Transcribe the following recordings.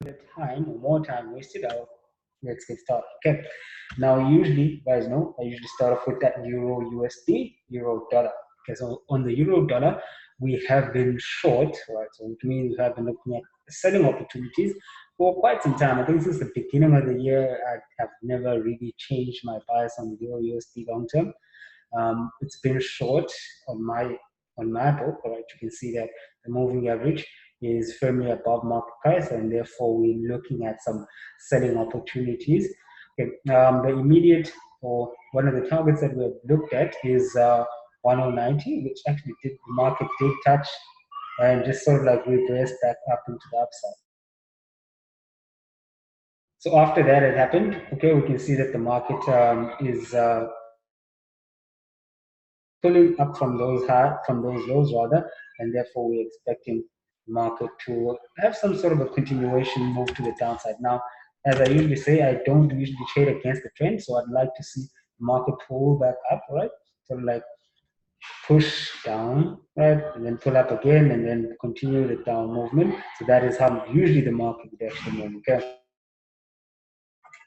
bit of time or more time wasted, let's get started. Okay. Now, usually, guys know, I usually start off with that Euro USD, Euro dollar. Okay, so on the Euro dollar, we have been short, right? So it means we have been looking at selling opportunities for quite some time. I think since the beginning of the year, I have never really changed my bias on the Euro USD long term. It's been short on my book, right? You can see that the moving average is firmly above market price, and therefore we're looking at some selling opportunities. Okay, the immediate or one of the targets that we have looked at is 1090, which actually the market did touch and just sort of like reversed back up into the upside. So after that had happened, okay, we can see that the market is pulling up from those lows rather, and therefore we're expecting the market to have some sort of a continuation move to the downside. Now, as I usually say, I don't usually trade against the trend, so I'd like to see the market pull back up, right? So like push down, right, and then pull up again, and then continue the down movement. So that is how usually the market would actually move. Okay.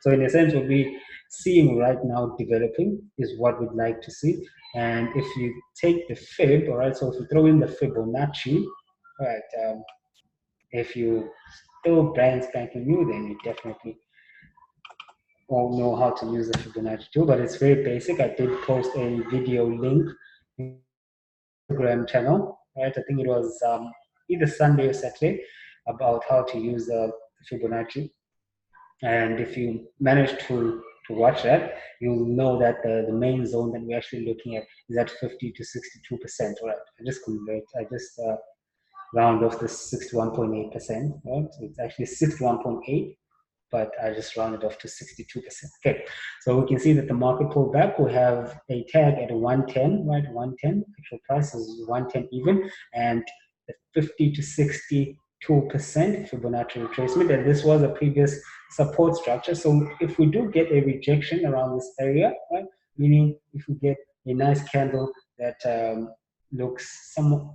So in a sense, what we're seeing right now developing is what we'd like to see. And if you take the fib, all right, so if you throw in the Fibonacci, right, if you still brand spanking new, then you definitely won't know how to use the Fibonacci tool, but it's very basic. I did post a video link in the Instagram channel, right? I think it was either Sunday or Saturday about how to use the Fibonacci. And if you manage to watch that, you'll know that the main zone that we're actually looking at is at 50 to 62%. Right? I just round off the 61.8%. Right? So it's actually 61.8, but I just rounded off to 62%. Okay, so we can see that the market pulled back. We have a tag at 110, right? 110. Actual price is 110 even, and the 50 to 62% Fibonacci retracement, and this was a previous support structure. So if we do get a rejection around this area, right, meaning if we get a nice candle that looks somewhat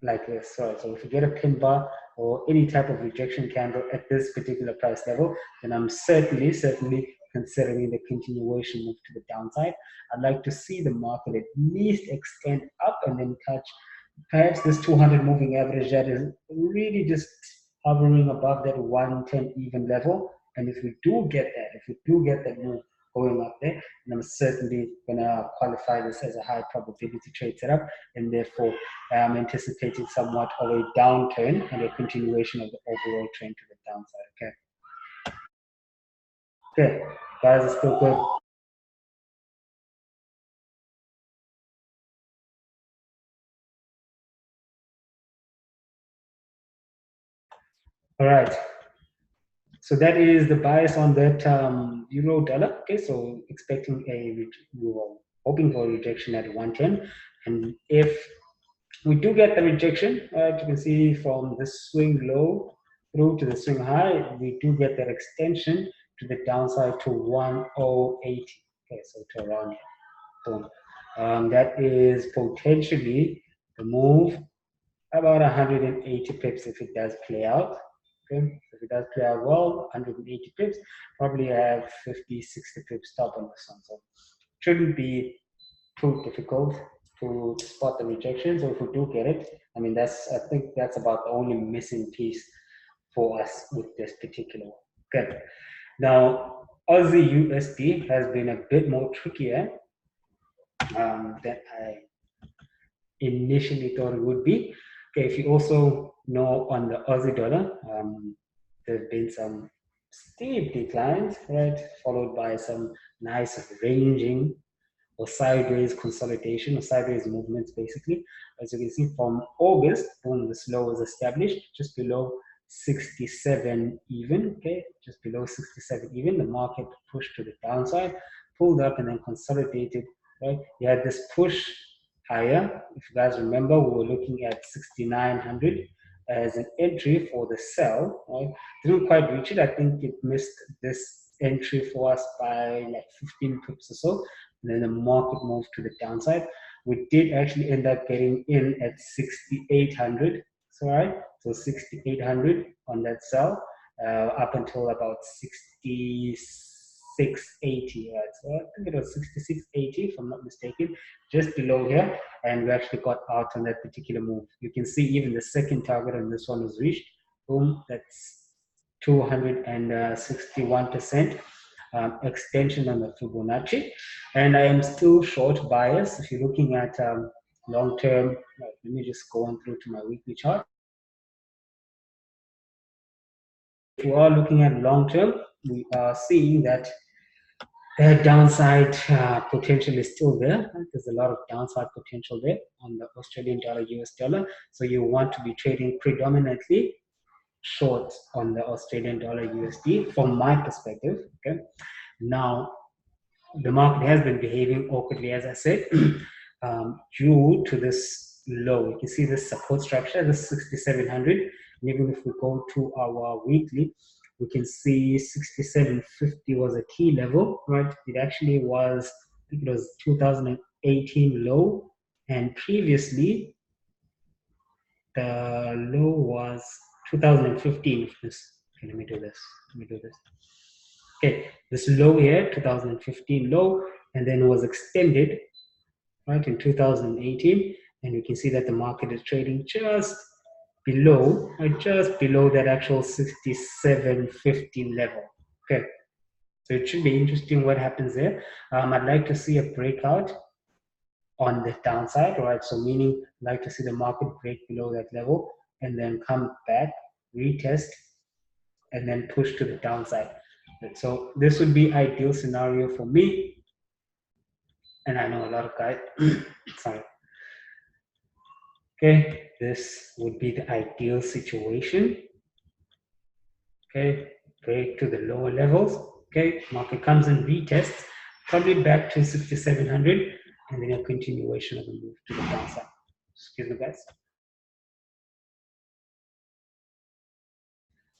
like this, right, so if we get a pin bar or any type of rejection candle at this particular price level, then I'm certainly considering the continuation move to the downside. I'd like to see the market at least extend up and then touch perhaps this 200 moving average that is really just hovering above that 110 even level. And if we do get that move going up there, then I'm certainly going to qualify this as a high probability trade setup, and therefore I'm anticipating somewhat of a downturn and a continuation of the overall trend to the downside. Okay, guys, it's still good. All right. So that is the bias on that euro dollar. Okay, so expecting we were hoping for a rejection at 110, and if we do get the rejection, you can see from the swing low through to the swing high, we do get that extension to the downside to 1080. Okay, so to around here. So that is potentially the move about 180 pips if it does play out. Okay, if it does play out well, 180 pips, probably have 50, 60 pips stop on this one. So shouldn't be too difficult to spot the rejection. So if we do get it, I mean, I think that's about the only missing piece for us with this particular one. Okay. Now, Aussie USD has been a bit more trickier than I initially thought it would be. Okay, if you also know on the Aussie dollar, there have been some steep declines, right, followed by some nice ranging or sideways consolidation or sideways movements, basically. As you can see from August, boom, this low was established just below 67 even, okay, just below 67 even. The market pushed to the downside, pulled up and then consolidated, right? You had this push higher. If you guys remember, we were looking at 6,900 as an entry for the sell, right? Didn't quite reach it. I think it missed this entry for us by like 15 pips or so. And then the market moved to the downside. We did actually end up getting in at 6,800. So, right, so 6,800 on that sell. up until about 66.80, right? So I think it was 66.80 if I'm not mistaken, just below here, and we actually got out on that particular move. You can see even the second target on this one was reached. Boom, that's 261% extension on the Fibonacci, and I am still short bias. If you're looking at long term, let me just go on through to my weekly chart. If you are looking at long term, we are seeing that the downside potential is still there. There's a lot of downside potential there on the Australian dollar, US dollar. So you want to be trading predominantly short on the Australian dollar USD from my perspective. Okay. Now, the market has been behaving awkwardly, as I said, due to this low. You can see this support structure, this 6,700. And even if we go to our weekly, we can see 6,750 was a key level, right? It actually was, I think it was 2018 low, and previously the low was 2015. Okay, let me do this. Okay, this low here, 2015 low, and then was extended right in 2018, and you can see that the market is trading just below, just below that actual 6750 level. Okay, so it should be interesting what happens there. I'd like to see a breakout on the downside, right? So meaning I'd like to see the market break below that level and then come back, retest, and then push to the downside. So this would be ideal scenario for me, and I know a lot of guys. Sorry. Okay, this would be the ideal situation. Okay, break to the lower levels. Okay, market comes and retests, probably back to 6,700, and then a continuation of the move to the downside. Excuse me, guys.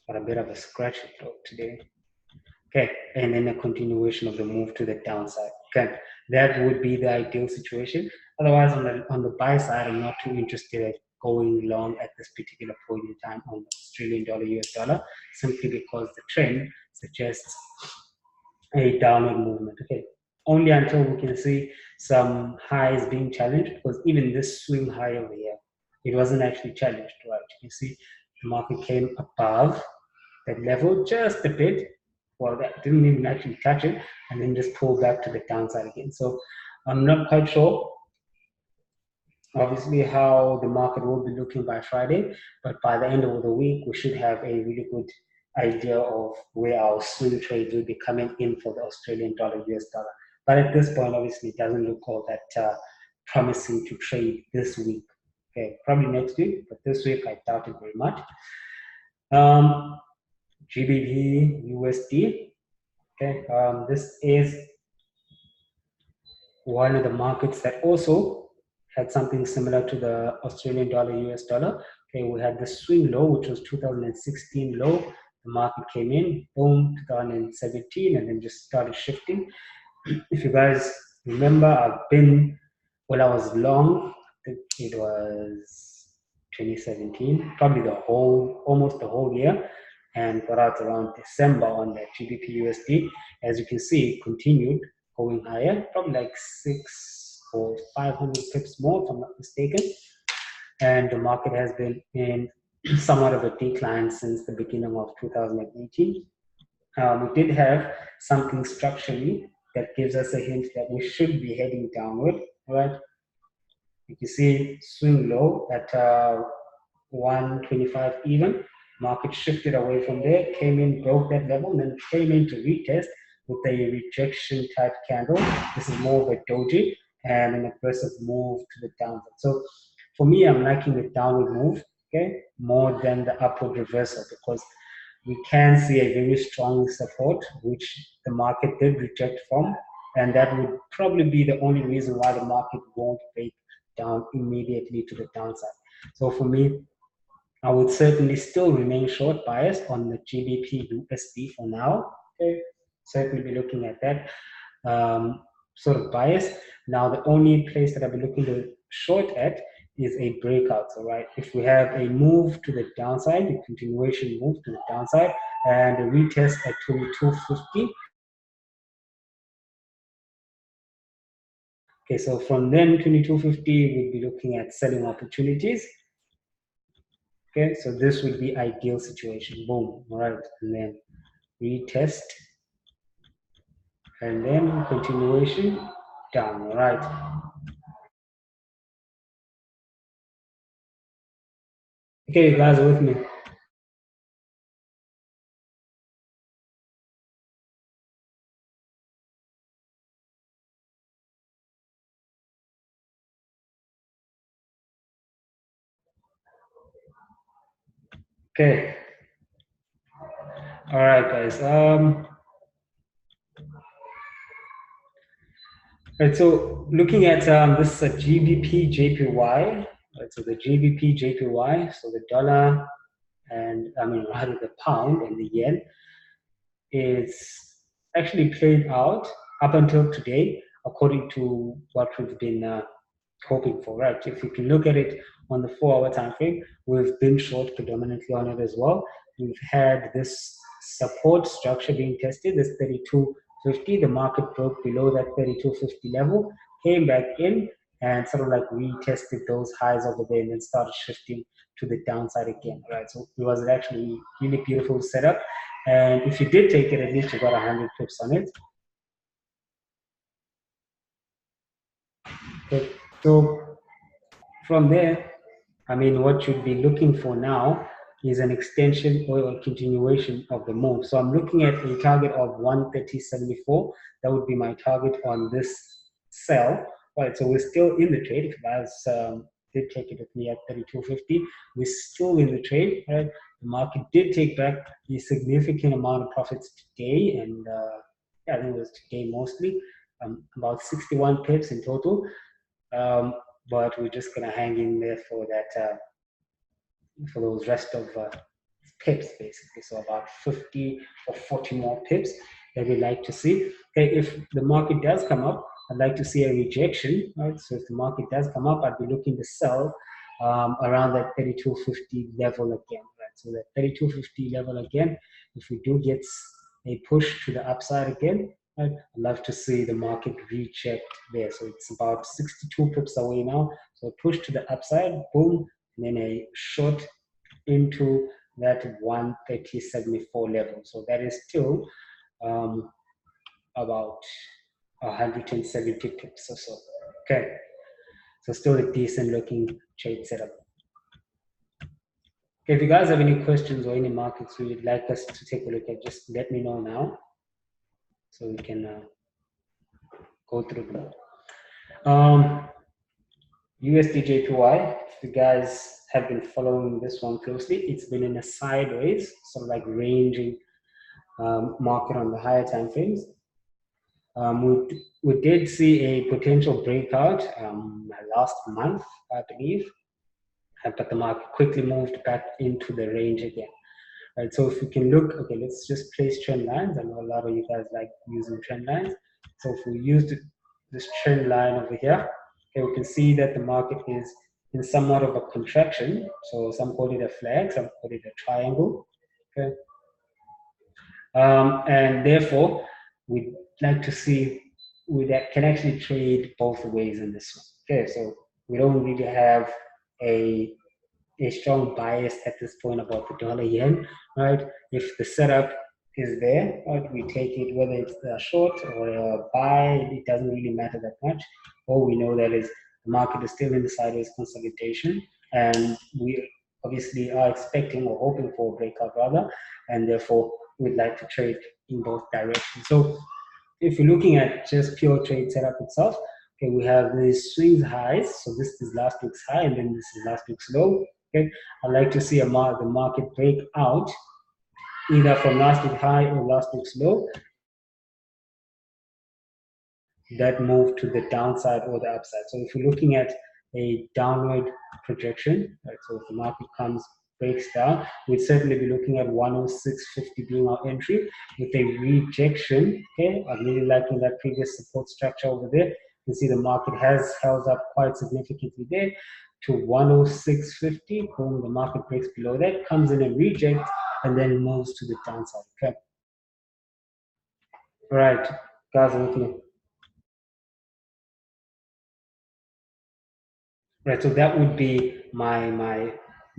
Got a bit of a scratchy throat today. Okay, and then a continuation of the move to the downside. Okay, that would be the ideal situation. Otherwise, on the buy side, I'm not too interested at going long at this particular point in time on the Australian dollar, US dollar, simply because the trend suggests a downward movement. Okay, only until we can see some highs being challenged, because even this swing high over here, it wasn't actually challenged, right? You can see the market came above that level just a bit. Well, that didn't even actually touch it, and then just pull back to the downside again. So I'm not quite sure, obviously, how the market will be looking by Friday, but by the end of the week, we should have a really good idea of where our swing trades will be coming in for the Australian dollar, US dollar. But at this point, obviously, it doesn't look all that promising to trade this week. Okay, probably next week, but this week I doubt it very much. GBP USD. Okay, this is one of the markets that also had something similar to the Australian dollar, US dollar. Okay, we had the swing low, which was 2016 low. The market came in, boom, 2017, and then just started shifting. If you guys remember, I was long, I think it was 2017, probably almost the whole year, and got out around December on the GBP USD. As you can see, it continued going higher, probably like 600 or 500 pips more, if I'm not mistaken. And the market has been in somewhat of a decline since the beginning of 2018. We did have something structurally that gives us a hint that we should be heading downward, right? You can see swing low at 125 even. Market shifted away from there, came in, broke that level, and then came in to retest with a rejection type candle. This is more of a doji and an aggressive move to the downside. So for me, I'm liking the downward move, okay, more than the upward reversal, because we can see a very strong support, which the market did reject from, and that would probably be the only reason why the market won't break down immediately to the downside. So for me, I would certainly still remain short biased on the GBP USD for now. Okay, certainly be looking at that sort of bias. Now, the only place that I'll be looking to short at is a breakout. So, right, if we have a move to the downside, a continuation move to the downside, and a retest at 2250. Okay, so from then 2250, we'd be looking at selling opportunities. Okay, so this would be ideal situation. Boom, all right, and then retest, and then continuation down, all right. Okay, you guys are with me? Okay. All right, guys. Right, so looking at this GBP JPY, right, so the GBP JPY, so the dollar and rather the pound and the yen is actually played out up until today according to what we've been hoping for, right? If you can look at it on the 4-hour time frame, we've been short predominantly on it as well. We've had this support structure being tested, this 3250. The market broke below that 3250 level, came back in and sort of like retested those highs over there and then started shifting to the downside again, right? So it was actually really beautiful setup. And if you did take it, at least you got 100 pips on it. Okay. So from there, what you'd be looking for now is an extension or a continuation of the move. So I'm looking at a target of 130.74. That would be my target on this sell. Right, so we're still in the trade. If you guys did take it with me at 32.50, we're still in the trade. Right, the market did take back a significant amount of profits today, and I think it was today mostly, about 61 pips in total. But we're just gonna hang in there for that for those rest of pips basically. So about 50 or 40 more pips that we like to see. Okay, if the market does come up, I'd like to see a rejection, right? So if the market does come up, I'd be looking to sell around that 3250 level again, right? So that 3250 level again, if we do get a push to the upside again, right, I'd love to see the market recheck there. So it's about 62 pips away now. So push to the upside, boom, and then a short into that 130.74 level. So that is still about 170 pips or so. Okay, so still a decent looking trade setup. Okay, if you guys have any questions or any markets you'd like us to take a look at, just let me know now so we can go through them. USD if you guys have been following this one closely, it's been in a sideways, sort of like ranging market on the higher time frames. We did see a potential breakout last month, I believe, but the market quickly moved back into the range again. Right, so if we can look, okay, let's just place trend lines. I know a lot of you guys like using trend lines. So if we use this trend line over here, okay, we can see that the market is in somewhat of a contraction. So some call it a flag, some call it a triangle. Okay, and therefore we'd like to see we can actually trade both ways in this one. Okay, so we don't really have a strong bias at this point about the dollar yen, right? If the setup is there, right, we take it, whether it's a short or a buy, it doesn't really matter that much. All we know that is the market is still in the sideways consolidation, and we obviously are expecting or hoping for a breakout rather, and therefore we'd like to trade in both directions. So if you're looking at just pure trade setup itself, okay, we have these swings highs. So this is last week's high, and then this is last week's low. Okay, I'd like to see the market break out either from last week's high or last week's low. That move to the downside or the upside. So if you're looking at a downward projection, right, so if the market breaks down, we'd certainly be looking at 106.50 being our entry with a rejection. Okay, I'm really liking that previous support structure over there. You can see the market has held up quite significantly there to 106.50. Boom, the market breaks below that, comes in and rejects, and then moves to the downside. Okay. All right, guys, with me. Right, so that would be my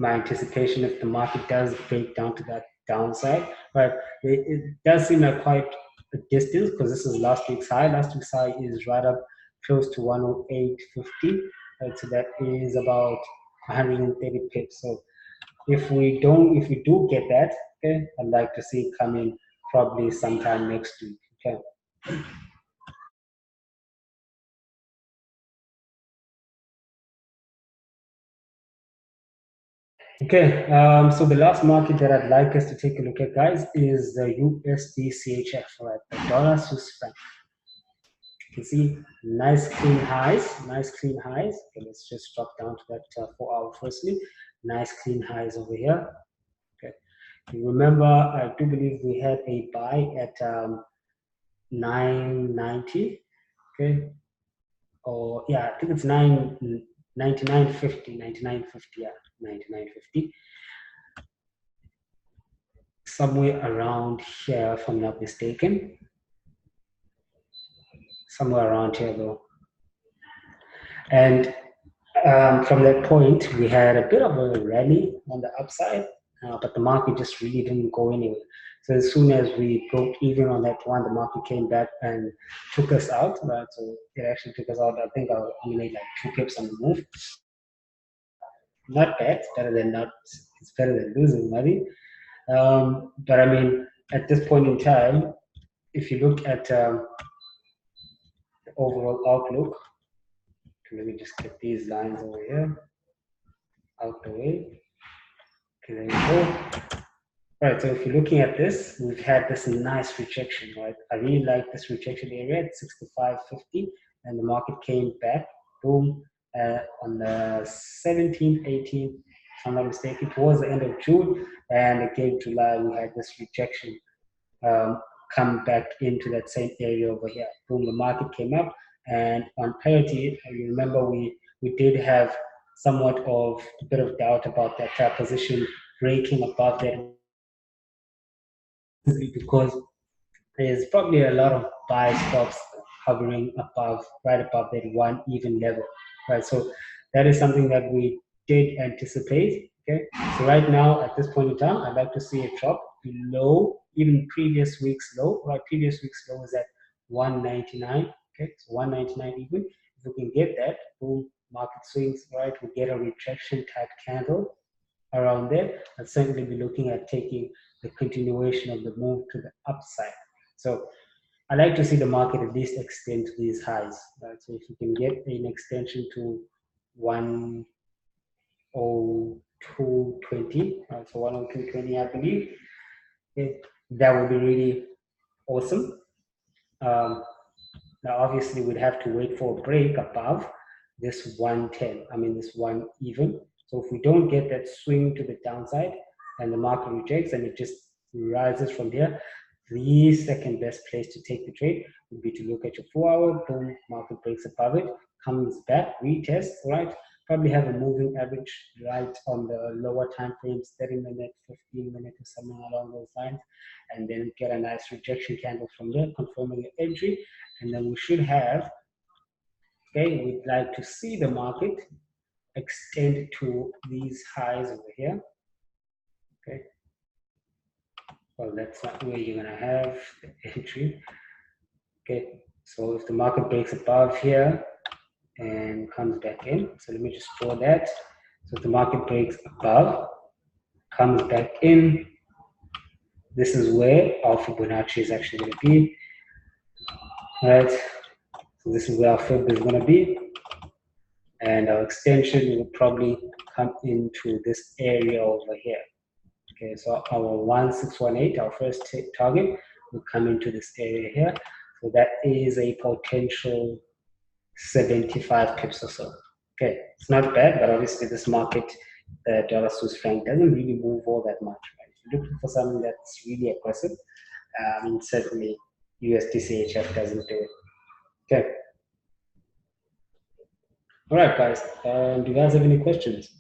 anticipation if the market does break down to that downside. But it does seem like quite a distance because this is last week's high. Last week's high is right up close to 108.50. Right, so that is about 130 pips. So if we do get that, okay, I'd like to see it come in probably sometime next week. Okay. Okay, so the last market that I'd like us to take a look at, guys, is the USD CHF, right? The dollar Swiss franc. You can see nice clean highs, nice clean highs. Okay, let's just drop down to that 4 hour firstly. Nice clean highs over here. Okay, you remember, I do believe we had a buy at 990. Okay, or yeah, I think it's 99.50, 99.50, yeah, 99.50. Somewhere around here, if I'm not mistaken. Somewhere around here, though. And from that point, we had a bit of a rally on the upside, but the market just really didn't go anywhere. So as soon as we broke even on that one, the market came back and took us out. Right? So it actually took us out. I think we made like 2 pips on the move. Not bad. It's better than not. It's better than losing money. But I mean, at this point in time, if you look at the overall outlook, let me just get these lines over here out the way. Okay, there you go. Right, so if you're looking at this, we've had this nice rejection, right? I really like this rejection area at 65.50, and the market came back, boom, on the 17th, 18th, if I'm not mistaken, towards the end of June, and again, July, we had this rejection come back into that same area over here. Boom, the market came up, and on parity, you remember we did have somewhat of a bit of doubt about that position breaking above that, because there's probably a lot of buy stops hovering above, right above that one even level, right? So that is something that we did anticipate. Okay, so right now at this point in time, I'd like to see a drop below even previous week's low. Right, previous week's low is at 199. Okay, so 199 even. If we can get that, boom, market swings. Right, we get a retraction type candle around there. I'll certainly be looking at taking the continuation of the move to the upside. So I like to see the market at least extend to these highs. Right? So if you can get an extension to 102.20, right? So 102.20, I believe, that would be really awesome. Now, obviously, we'd have to wait for a break above this 110. I mean, this one even. So if we don't get that swing to the downside and the market rejects and it just rises from there, the second best place to take the trade would be to look at your 4 hour, boom, market breaks above it, comes back, retest, right? Probably have a moving average right on the lower time frames, 30-minute, 15-minute, or something along those lines, and then get a nice rejection candle from there, confirming the entry, and then we should have, okay, we'd like to see the market extend to these highs over here, okay. Well, that's not where you're gonna have the entry. Okay, so if the market breaks above here and comes back in, so let me just draw that. So if the market breaks above, comes back in, this is where our Fibonacci is actually going to be. All right, so this is where our Fib is going to be, and our extension will probably come into this area over here. Okay, so our 1618, our first target, will come into this area here. So that is a potential 75 pips or so. Okay, it's not bad, but obviously this market, the dollar Swiss franc, doesn't really move all that much. Right? If you're looking for something that's really aggressive, I mean, certainly USD CHF doesn't do it. Okay. All right, guys. Do you guys have any questions?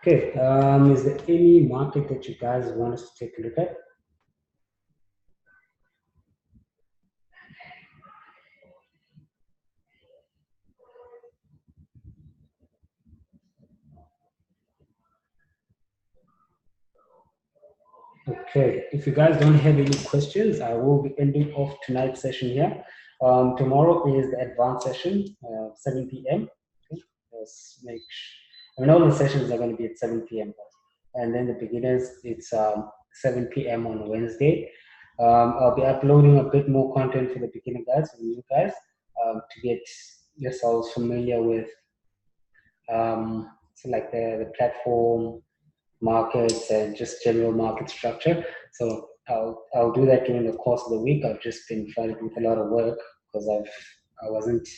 Okay. Is there any market that you guys want us to take a look at? Okay, if you guys don't have any questions, I will be ending off tonight's session here. Tomorrow is the advanced session, 7 p.m. Okay. I mean, all the sessions are going to be at 7 p.m. And then the beginners, it's 7 p.m. on Wednesday. I'll be uploading a bit more content for the beginner guys, for you guys, to get yourselves familiar with so like the platform, markets, and just general market structure. So I'll do that during the course of the week. I've just been flooded with a lot of work because I wasn't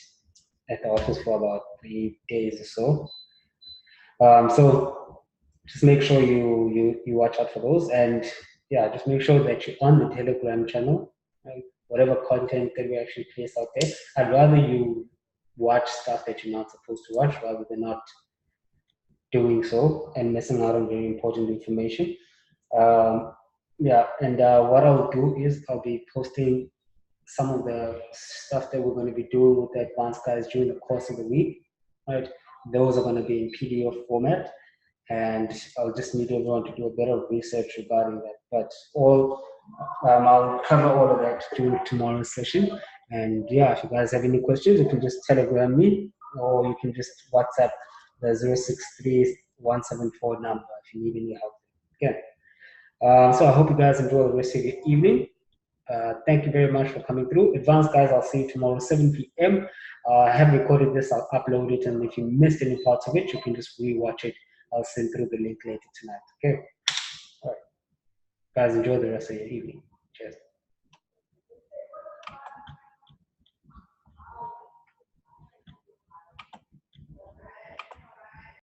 at the office for about 3 days or so. So just make sure you watch out for those, and yeah, just make sure that you're on the Telegram channel. Right? Whatever content that we actually place out there, I'd rather you watch stuff that you're not supposed to watch rather than not doing so and missing out on very important information. Um, yeah, and what I'll do is I'll be posting some of the stuff that we're going to be doing with the advanced guys during the course of the week. Right, those are going to be in PDF format, and I'll just need everyone to do a bit of research regarding that. But I'll cover all of that during tomorrow's session. And yeah, if you guys have any questions, you can just telegram me or you can just WhatsApp the 063-174 number if you need any help. Okay. So I hope you guys enjoy the rest of your evening. Thank you very much for coming through. Advanced guys, I'll see you tomorrow, 7 p.m. I have recorded this, I'll upload it, and if you missed any parts of it, you can just rewatch it. I'll send through the link later tonight. Okay. All right. Guys, enjoy the rest of your evening.